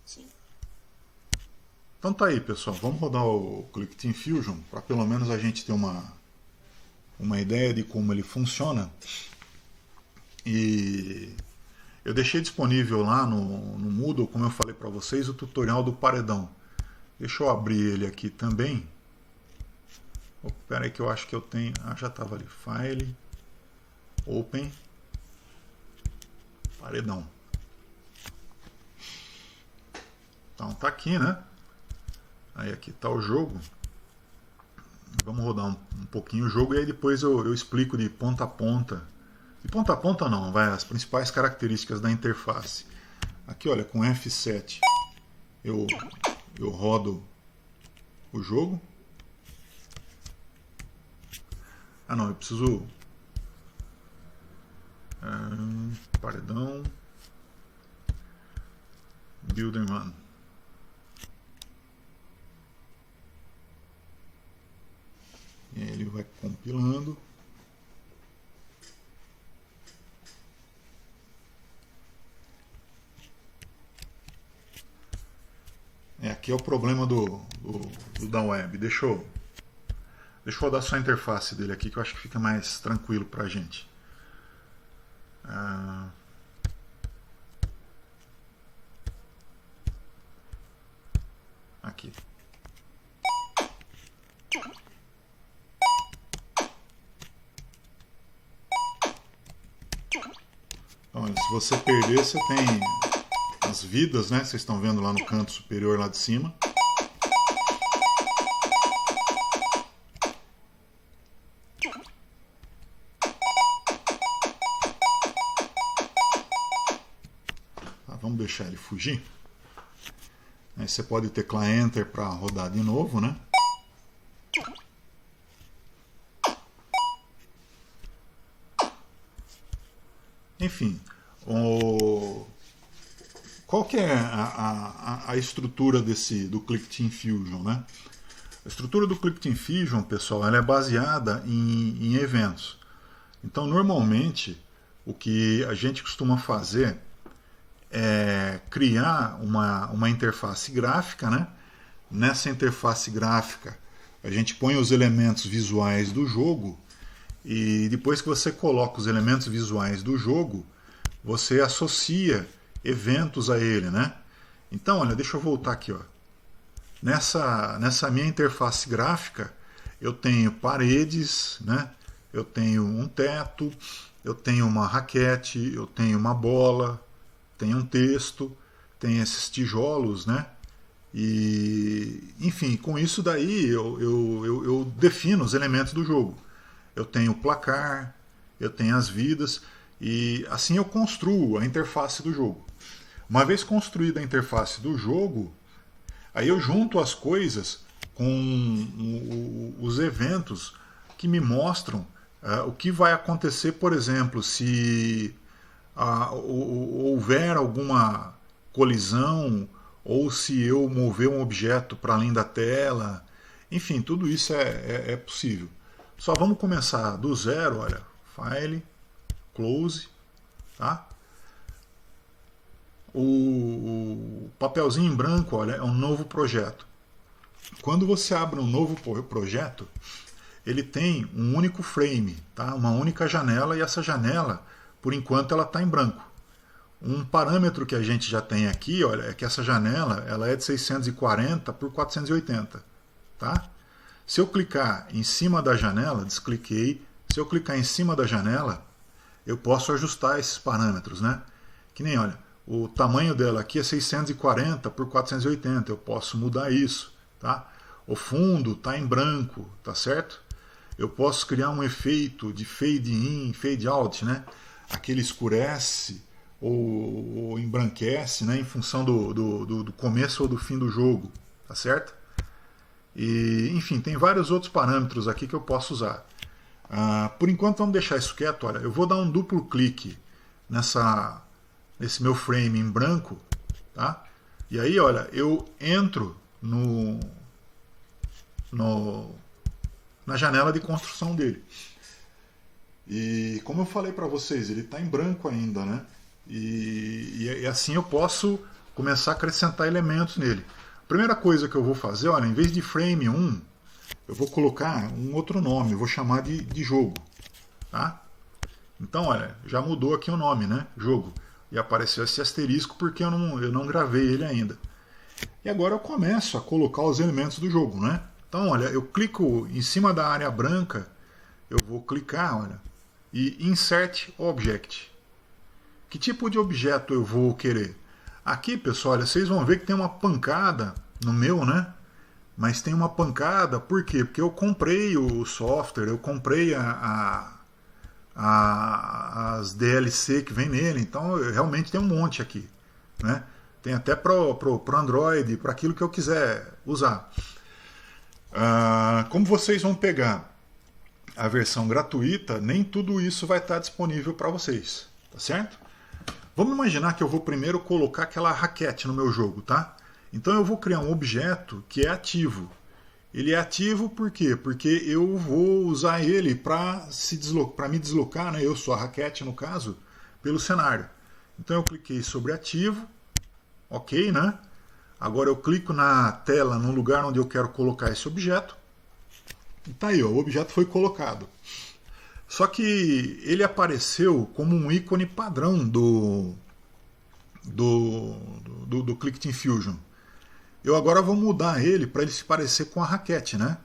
Sim. Então tá aí, pessoal. Vamos rodar o ClickTeam Fusion para pelo menos a gente ter uma ideia de como ele funciona. E eu deixei disponível lá no Moodle, como eu falei para vocês, o tutorial do paredão. Deixa eu abrir ele aqui também. Espera aí que eu acho que eu tenho... Ah, já estava ali. File, Open, paredão. Então tá aqui, né? Aí aqui está o jogo. Vamos rodar um pouquinho o jogo e aí depois eu explico de ponta a ponta. De ponta a ponta não, vai, as principais características da interface. Aqui, olha, com F7 eu rodo o jogo. Ah não, eu preciso... paredão... Builder Run. E aí ele vai compilando. Aqui é o problema do da web. Deixa eu rodar só a interface dele aqui, que eu acho que fica mais tranquilo pra gente. Aqui. Olha, se você perder, você tem as vidas, né? Vocês estão vendo lá no canto superior, lá de cima. Tá, vamos deixar ele fugir. Aí você pode teclar Enter para rodar de novo, né? Enfim, qual que é a estrutura do ClickTeam Fusion, né? A estrutura do ClickTeam Fusion, pessoal, ela é baseada em eventos. Então, normalmente, o que a gente costuma fazer é criar uma interface gráfica, né? Nessa interface gráfica, a gente põe os elementos visuais do jogo e depois que você coloca os elementos visuais do jogo, você associa eventos a ele, né? Então, olha, deixa eu voltar aqui, ó. Nessa minha interface gráfica, eu tenho paredes, né? Eu tenho um teto, eu tenho uma raquete, eu tenho uma bola, tenho um texto, tem esses tijolos, né? E, enfim, com isso daí eu defino os elementos do jogo. Eu tenho o placar, eu tenho as vidas, e assim eu construo a interface do jogo. Uma vez construída a interface do jogo, aí eu junto as coisas com os eventos que me mostram o que vai acontecer, por exemplo, se houver alguma colisão ou se eu mover um objeto para além da tela. Enfim, tudo isso é possível. Só vamos começar do zero, olha, File, Close, tá? O papelzinho em branco, olha, é um novo projeto. Quando você abre um novo projeto, ele tem um único frame, tá? Uma única janela, e essa janela, por enquanto, ela está em branco. Um parâmetro que a gente já tem aqui, olha, é que essa janela ela é de 640 por 480, tá? Se eu clicar em cima da janela, descliquei, se eu clicar em cima da janela, eu posso ajustar esses parâmetros, né? Que nem, olha, o tamanho dela aqui é 640 por 480, eu posso mudar isso, tá? O fundo está em branco, tá certo? Eu posso criar um efeito de fade in, fade out, né? Aquele escurece ou embranquece, né? Em função do começo ou do fim do jogo, tá certo? E, enfim, tem vários outros parâmetros aqui que eu posso usar. Por enquanto vamos deixar isso quieto. Olha, eu vou dar um duplo clique nesse meu frame em branco, tá? E aí, olha, eu entro na janela de construção dele. E como eu falei para vocês, ele está em branco ainda, né? E assim eu posso começar a acrescentar elementos nele. A primeira coisa que eu vou fazer, olha, em vez de frame 1, eu vou colocar um outro nome, eu vou chamar de jogo. Tá? Então, olha, já mudou aqui o nome, né? Jogo. E apareceu esse asterisco porque eu não gravei ele ainda. E agora eu começo a colocar os elementos do jogo, né? Então, olha, eu clico em cima da área branca, eu vou clicar, olha, e Insert Object. Que tipo de objeto eu vou querer? Aqui, pessoal, olha, vocês vão ver que tem uma pancada no meu, né? Mas tem uma pancada, por quê? Porque eu comprei o software, eu comprei as DLC que vem nele, então realmente tem um monte aqui, né? Tem até para o Android, para aquilo que eu quiser usar. Como vocês vão pegar a versão gratuita, nem tudo isso vai estar disponível para vocês, tá certo? Vamos imaginar que eu vou primeiro colocar aquela raquete no meu jogo, tá? Então eu vou criar um objeto que é ativo. Ele é ativo por quê? Porque eu vou usar ele para me deslocar, né? Eu sou a raquete no caso, pelo cenário. Então eu cliquei sobre ativo, ok, né? Agora eu clico na tela no lugar onde eu quero colocar esse objeto. E tá aí, ó, o objeto foi colocado. Só que ele apareceu como um ícone padrão do Click Team Fusion. Eu agora vou mudar ele para ele se parecer com a raquete, né?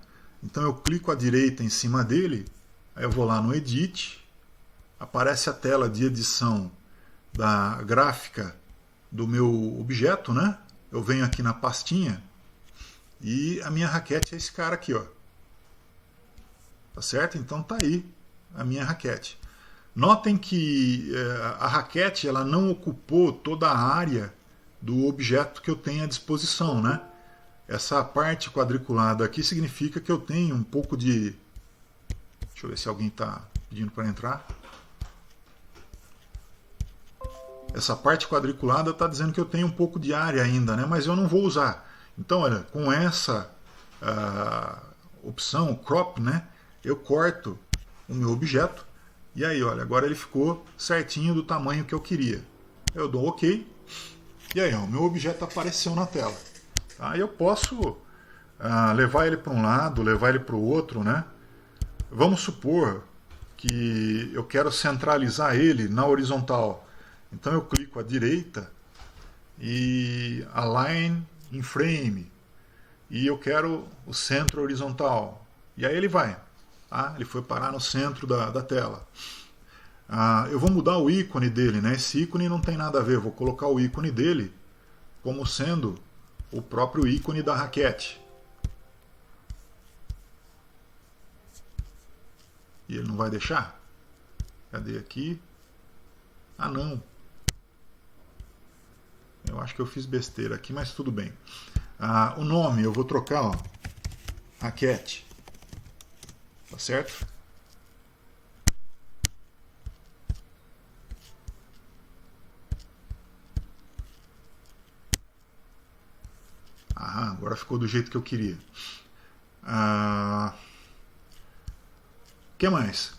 Então eu clico à direita em cima dele, aí eu vou lá no Edit, aparece a tela de edição da gráfica do meu objeto, né? Eu venho aqui na pastinha e a minha raquete é esse cara aqui, ó. Tá certo? Então tá aí a minha raquete. Notem que a raquete ela não ocupou toda a área do objeto que eu tenho à disposição, né? Essa parte quadriculada aqui significa que eu tenho um pouco de... Deixa eu ver se alguém está pedindo para entrar. Essa parte quadriculada está dizendo que eu tenho um pouco de área ainda, né? Mas eu não vou usar. Então, olha, com essa opção, crop, né? Eu corto o meu objeto e aí, olha, agora ele ficou certinho do tamanho que eu queria. Eu dou OK e aí, ó, o meu objeto apareceu na tela. Aí eu posso levar ele para um lado, levar ele para o outro, né? Vamos supor que eu quero centralizar ele na horizontal. Então eu clico à direita e Align in Frame e eu quero o centro horizontal. E aí ele vai. Tá? Ele foi parar no centro da tela. Eu vou mudar o ícone dele, né? Esse ícone não tem nada a ver. Eu vou colocar o ícone dele como sendo o próprio ícone da raquete. E ele não vai deixar? Cadê aqui? Ah, não. Eu acho que eu fiz besteira aqui, mas tudo bem. O nome eu vou trocar, ó, raquete. Tá certo? Agora ficou do jeito que eu queria. O que mais?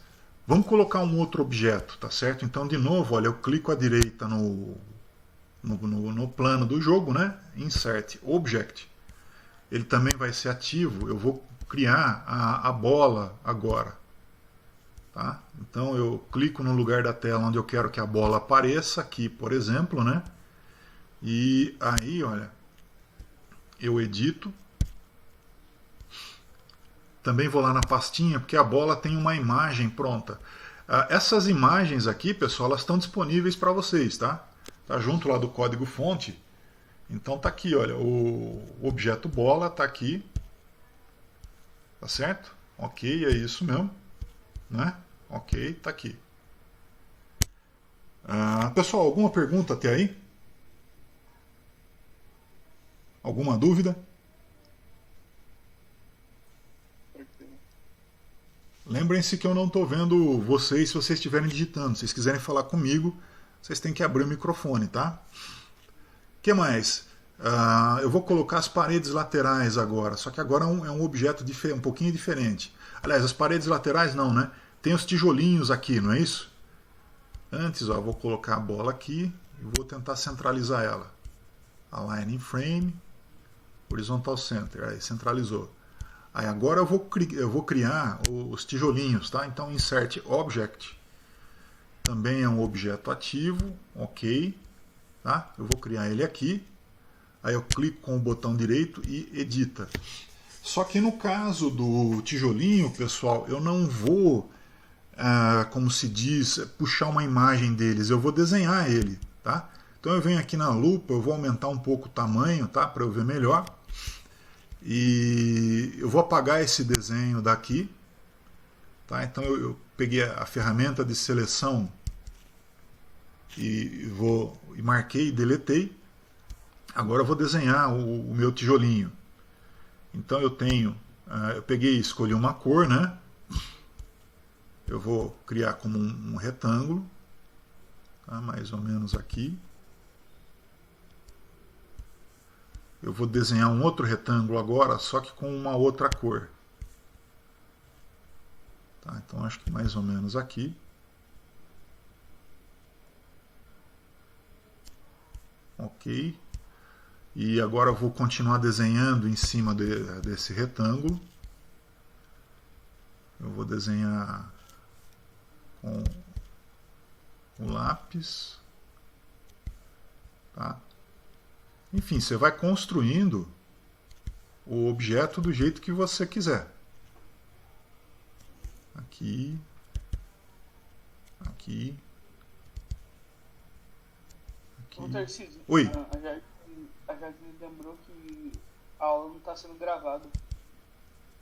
Vamos colocar um outro objeto, tá certo? Então, de novo, olha, eu clico à direita no plano do jogo, né? Insert Object. Ele também vai ser ativo. Eu vou criar a bola agora. Tá? Então, eu clico no lugar da tela onde eu quero que a bola apareça, aqui, por exemplo, né? E aí, olha, eu edito. Também vou lá na pastinha, porque a bola tem uma imagem pronta. Essas imagens aqui, pessoal, elas estão disponíveis para vocês, tá? Tá junto lá do código fonte. Então tá aqui, olha, o objeto bola tá aqui. Tá certo? Ok, é isso mesmo. Né? Ok, tá aqui. Pessoal, alguma pergunta até aí? Alguma dúvida? Lembrem-se que eu não estou vendo vocês se vocês estiverem digitando. Se vocês quiserem falar comigo, vocês têm que abrir o microfone, tá? O que mais? Eu vou colocar as paredes laterais agora, só que agora é um objeto um pouquinho diferente. Aliás, as paredes laterais não, né? Tem os tijolinhos aqui, não é isso? Antes, ó, vou colocar a bola aqui e vou tentar centralizar ela. Align in Frame, Horizontal Center, aí centralizou. Aí agora eu vou criar os tijolinhos, tá? Então Insert Object, também é um objeto ativo, ok, tá? Eu vou criar ele aqui, aí eu clico com o botão direito e edita. Só que no caso do tijolinho, pessoal, eu não vou, como se diz, puxar uma imagem deles, eu vou desenhar ele, tá? Então eu venho aqui na lupa, eu vou aumentar um pouco o tamanho, tá? Para eu ver melhor. E eu vou apagar esse desenho daqui, tá? Então eu peguei a ferramenta de seleção e marquei e deletei. Agora eu vou desenhar o meu tijolinho. Então eu peguei e escolhi uma cor, né? Eu vou criar como um retângulo, tá? Mais ou menos aqui. Eu vou desenhar um outro retângulo agora, só que com uma outra cor. Tá? Então acho que mais ou menos aqui. Ok. E agora eu vou continuar desenhando em cima desse retângulo. Eu vou desenhar com o lápis. Tá? Enfim, você vai construindo o objeto do jeito que você quiser. Aqui. Aqui. Aqui. Ô, Tarcísio, Oi. A Jardine lembrou que a aula não está sendo gravada.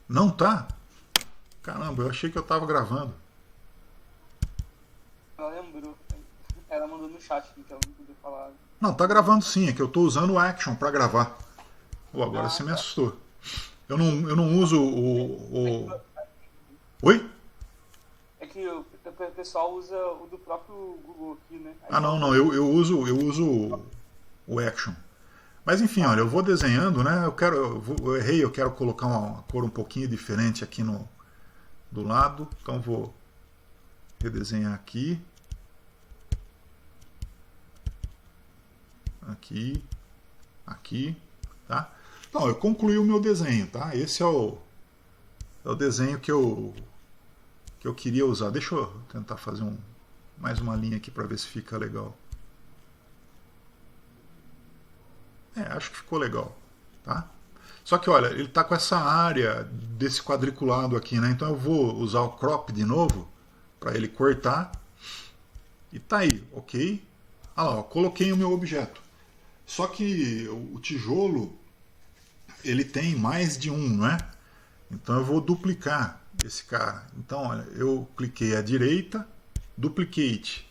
Não tá? Caramba, eu achei que eu estava gravando. Ela lembrou. Ela mandou no chat que ela não podia falar. Não, tá gravando sim, é que eu estou usando o Action para gravar. Agora você me Tá. assustou. Eu não uso o... Oi? É que o pessoal usa o do próprio Google aqui, né? Aí Não, eu uso o Action. Mas enfim, olha, eu vou desenhando, né? Eu errei, eu quero colocar uma cor um pouquinho diferente aqui do lado. Então vou redesenhar aqui. Aqui. Aqui. Tá? Então, eu concluí o meu desenho, tá? Esse é o desenho que eu queria usar. Deixa eu tentar fazer mais uma linha aqui para ver se fica legal. Acho que ficou legal, tá? Só que olha, ele está com essa área desse quadriculado aqui, né? Então eu vou usar o crop de novo para ele cortar. E tá aí, ok? Olha lá, ó, coloquei o meu objeto. Só que o tijolo ele tem mais de um, né? Então eu vou duplicar esse cara. Então, olha, eu cliquei à direita, duplicate.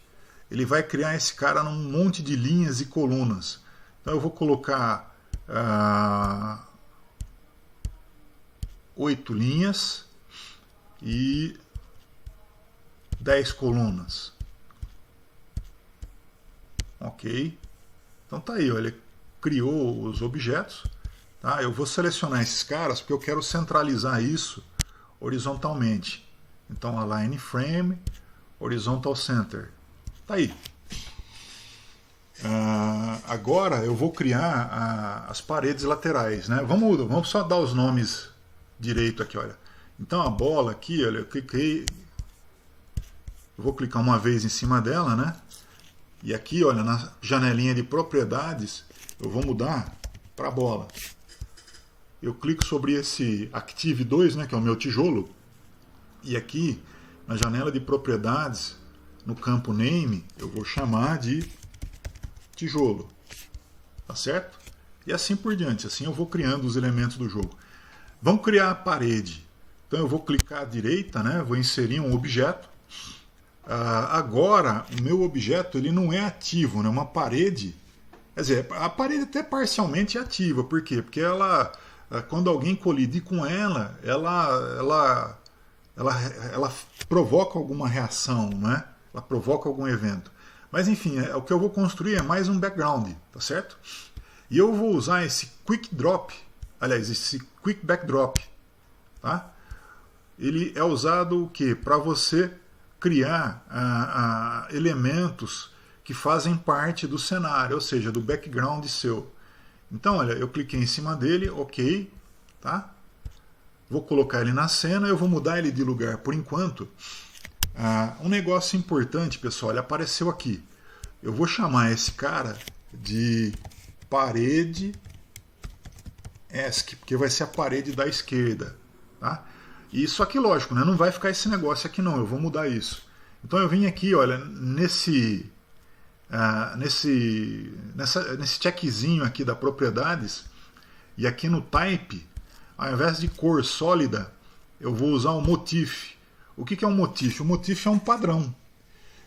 Ele vai criar esse cara num monte de linhas e colunas. Então eu vou colocar 8 linhas e 10 colunas. Ok. Então tá aí, ó, ele criou os objetos. Tá? Eu vou selecionar esses caras porque eu quero centralizar isso horizontalmente. Então Align Frame, Horizontal Center. Tá aí. Agora eu vou criar as paredes laterais, né? Vamos só dar os nomes direito aqui, olha. Então a bola aqui, olha, eu cliquei, eu vou clicar uma vez em cima dela, né? E aqui, olha, na janelinha de propriedades, eu vou mudar para bola. Eu clico sobre esse Active 2, né, que é o meu tijolo, e aqui na janela de propriedades, no campo Name, eu vou chamar de tijolo, tá certo? E assim por diante, assim eu vou criando os elementos do jogo. Vamos criar a parede. Então eu vou clicar à direita, né? Vou inserir um objeto. Agora o meu objeto ele não é ativo, né? Uma parede, quer dizer, a parede até parcialmente é ativa. Por quê? Porque ela, quando alguém colidir com ela provoca alguma reação, né? Ela provoca algum evento. Mas enfim, o que eu vou construir é mais um background, tá certo? E eu vou usar esse quick drop, aliás, esse quick backdrop, tá? Ele é usado o quê? Para você criar elementos que fazem parte do cenário, ou seja, do background seu. Então, olha, eu cliquei em cima dele, ok, tá? Vou colocar ele na cena, eu vou mudar ele de lugar por enquanto. Um negócio importante, pessoal, ele apareceu aqui. Eu vou chamar esse cara de parede ESC, porque vai ser a parede da esquerda, tá? E isso aqui, lógico, né? Não vai ficar esse negócio aqui não, eu vou mudar isso. Então eu vim aqui, olha, nesse checkzinho aqui da propriedades, e aqui no type, ao invés de cor sólida, eu vou usar o motif. O que é um motif? O motif é um padrão.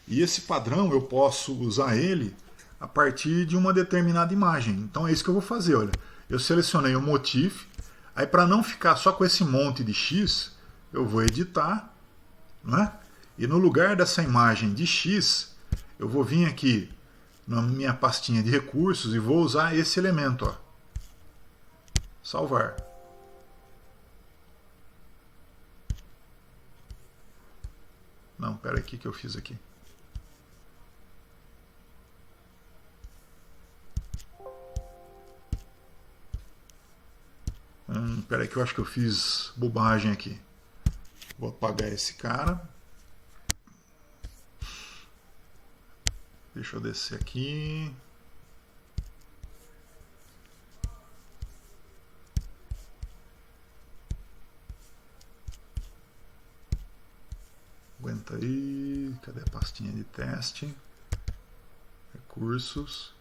E esse padrão eu posso usar ele a partir de uma determinada imagem. Então é isso que eu vou fazer, olha. Eu selecionei o motif, aí para não ficar só com esse monte de X, eu vou editar, né? E no lugar dessa imagem de X, eu vou vir aqui na minha pastinha de recursos e vou usar esse elemento, ó. Salvar. Não, espera aí, o que eu fiz aqui? Espera aí que eu acho que eu fiz bobagem aqui. Vou apagar esse cara. Deixa eu descer aqui. Aguenta aí. Cadê a pastinha de teste? Recursos.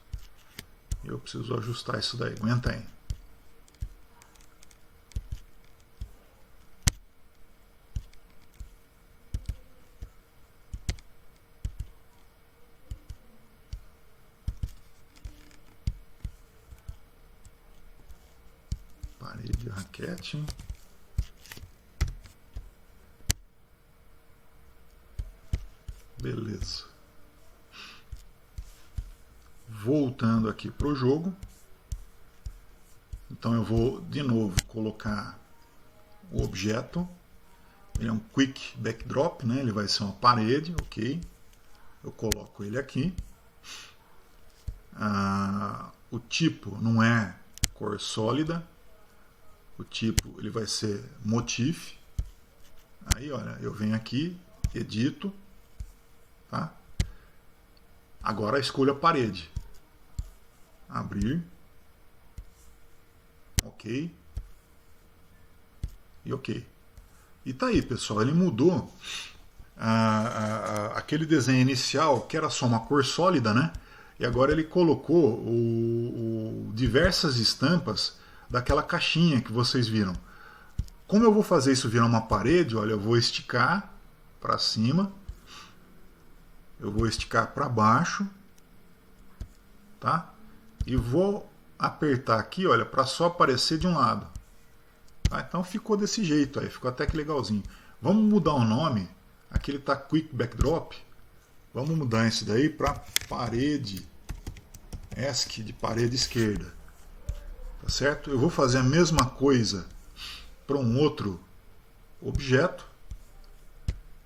Eu preciso ajustar isso daí. Aguenta aí. Parede raquete. Beleza. Voltando aqui para o jogo. Então eu vou de novo colocar o objeto. Ele é um quick backdrop, né? Ele vai ser uma parede, ok. Eu coloco ele aqui. O tipo não é cor sólida. O tipo ele vai ser motif. Aí, olha, eu venho aqui, edito, tá? Agora escolho a parede. Abrir. Ok. E ok. E tá aí, pessoal, ele mudou aquele desenho inicial, que era só uma cor sólida, né? E agora ele colocou diversas estampas daquela caixinha que vocês viram. Como eu vou fazer isso virar uma parede, olha, eu vou esticar para cima, eu vou esticar para baixo, tá? E vou apertar aqui, olha, para só aparecer de um lado. Tá? Então ficou desse jeito aí, ficou até que legalzinho. Vamos mudar o nome, aqui ele está Quick Backdrop, vamos mudar isso daí para parede ESC de parede esquerda. Tá certo? Eu vou fazer a mesma coisa para um outro objeto.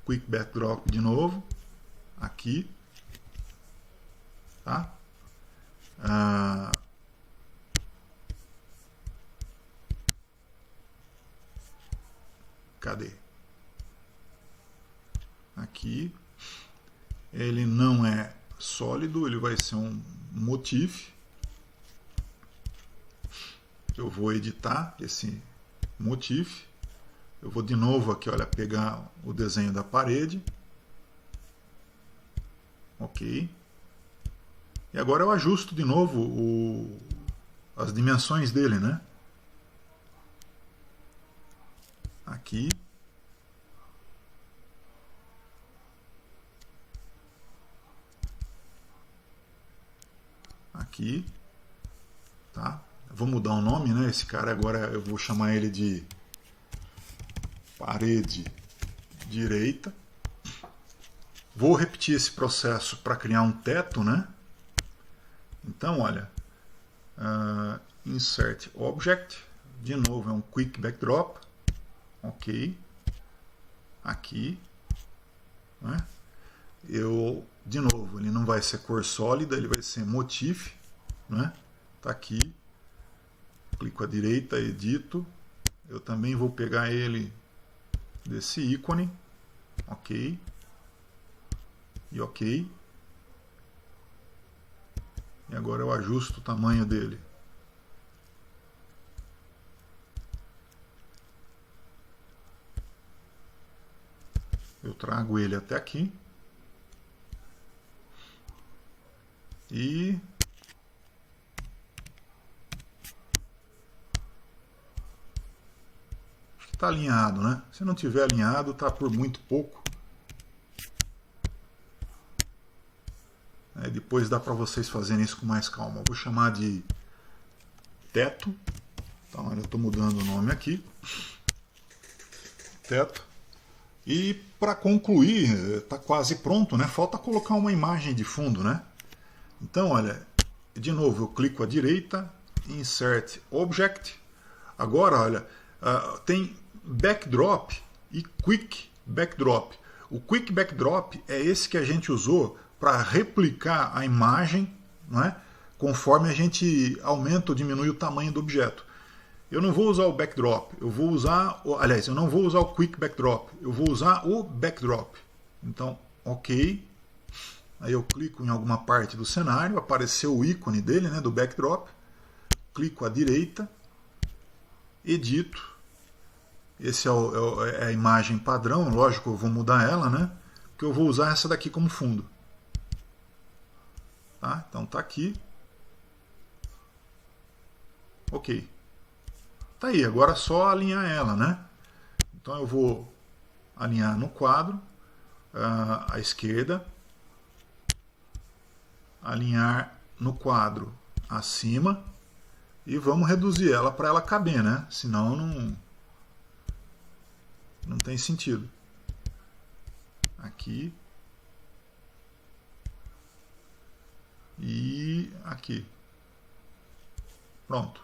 Quick Backdrop de novo. Aqui. Tá? Cadê? Aqui. Ele não é sólido, ele vai ser um motif. Eu vou editar esse motif. Eu vou de novo aqui, olha, pegar o desenho da parede. Ok. E agora eu ajusto de novo as dimensões dele, né? Aqui. Aqui. Tá? Vou mudar o nome, né? Esse cara agora eu vou chamar ele de parede direita. Vou repetir esse processo para criar um teto, né? Então, olha, Insert Object, de novo é um Quick Backdrop, ok, aqui, né? De novo, ele não vai ser cor sólida, ele vai ser motif, né? Tá aqui, clico à direita, edito. Eu também vou pegar ele desse ícone. Ok. E ok. E agora eu ajusto o tamanho dele. Eu trago ele até aqui. E acho que está alinhado, né? Se não tiver alinhado, está por muito pouco. Depois dá para vocês fazerem isso com mais calma. Eu vou chamar de teto. Então eu estou mudando o nome aqui. Teto. E para concluir, está quase pronto, né? Falta colocar uma imagem de fundo, né? Então, olha, de novo eu clico à direita, Insert Object. Agora, olha, tem Backdrop e Quick Backdrop. O Quick Backdrop é esse que a gente usou para replicar a imagem, né, conforme a gente aumenta ou diminui o tamanho do objeto. Eu não vou usar o backdrop, eu vou usar, aliás, eu não vou usar o quick backdrop, eu vou usar o backdrop. Então, ok. Aí eu clico em alguma parte do cenário, apareceu o ícone dele, né, do backdrop. Clico à direita, edito. Esse é a imagem padrão, lógico, eu vou mudar ela, né? Porque eu vou usar essa daqui como fundo. Tá? Então tá aqui. Ok. Tá aí, agora é só alinhar ela, né? Então eu vou alinhar no quadro, à esquerda, alinhar no quadro acima e vamos reduzir ela para ela caber, né? Senão não tem sentido. Aqui e aqui. Pronto.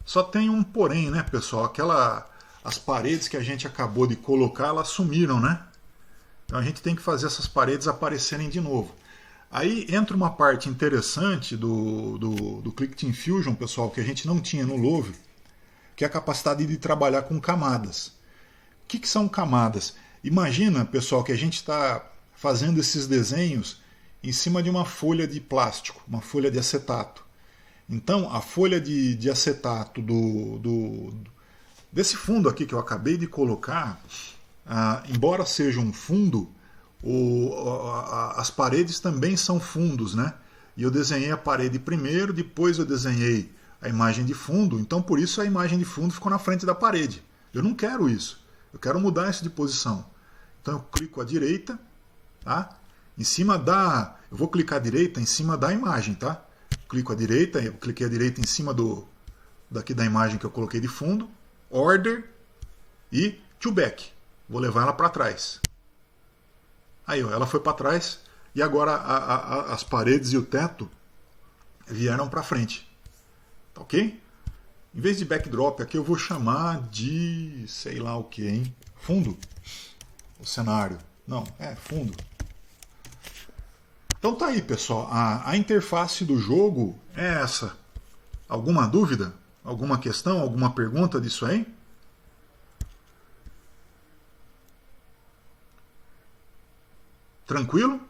Só tem um porém, né, pessoal? As paredes que a gente acabou de colocar, elas sumiram, né? Então a gente tem que fazer essas paredes aparecerem de novo. Aí entra uma parte interessante do Click Team Fusion, pessoal, que a gente não tinha no Love, que é a capacidade de trabalhar com camadas. O que são camadas? Imagina, pessoal, que a gente está fazendo esses desenhos em cima de uma folha de plástico, uma folha de acetato. Então, a folha de acetato desse fundo aqui que eu acabei de colocar, embora seja um fundo, as paredes também são fundos, né? E eu desenhei a parede primeiro, depois eu desenhei a imagem de fundo, então por isso a imagem de fundo ficou na frente da parede. Eu não quero isso, eu quero mudar isso de posição. Então eu clico à direita, tá? Em cima eu vou clicar à direita em cima da imagem, tá? Clico à direita, eu cliquei à direita em cima daqui da imagem que eu coloquei de fundo, Order e To Back. Vou levar ela para trás. Aí, ó, ela foi para trás e agora as paredes e o teto vieram para frente. Tá ok? Em vez de backdrop aqui eu vou chamar de sei lá o que, hein? Fundo. O cenário. Não, fundo. Então tá aí, pessoal. A interface do jogo é essa. Alguma dúvida? Alguma questão? Alguma pergunta disso aí? Tranquilo?